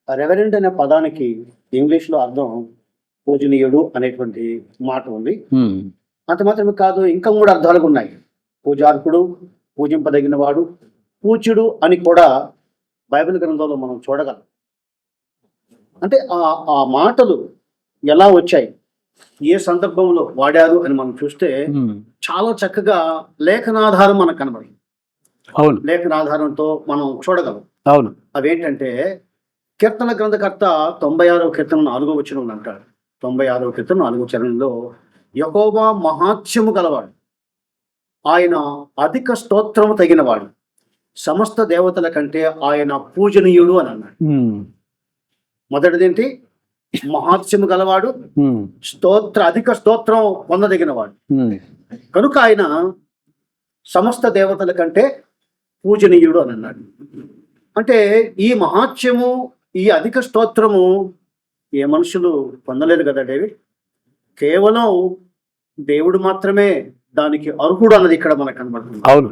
Reverend అనే పదానికి ఇంగ్లీష్లో అర్థం పూజనీయుడు అనేటువంటి మాట ఉంది. అంత మాత్రమే కాదు, ఇంకా 3 అర్థాలు ఉన్నాయి. పూజార్కుడు, పూజింపదగిన వాడు, పూజ్యుడు అని కూడా బైబిల్ గ్రంథంలో మనం చూడగలం. అంటే ఆ మాటలు ఎలా వచ్చాయి, ఏ సందర్భంలో వాడారు అని మనం చూస్తే చాలా చక్కగా లేఖనాధారం మనకు కనబడింది. అవును, లేఖనాధారంతో మనం చూడగలం. అవును. అవేంటంటే కీర్తన గ్రంథకర్త 96వ కీర్తన 4వ వచనం అంటాడు. 96వ కీర్తన 4వ వచనంలో యెహోవా మహాత్మ్యము గలవాడు, ఆయన అధిక స్తోత్రము తగినవాడు, సమస్త దేవతల కంటే ఆయన పూజనీయుడు అని అన్నాడు. మొదటిదేంటి? మహాత్మ్యము గలవాడు, అధిక స్తోత్రం పొందదగినవాడు, కనుక ఆయన సమస్త దేవతల కంటే పూజనీయుడు అని అన్నాడు. అంటే ఈ మహాత్మ్యము, ఈ అధిక స్తోత్రము ఏ మనుషులు పొందలేరు కదా డేవిడ్. కేవలం దేవుడు మాత్రమే దానికి అర్హుడు అన్నది ఇక్కడ మనకు కనబడుతుంది. అవును.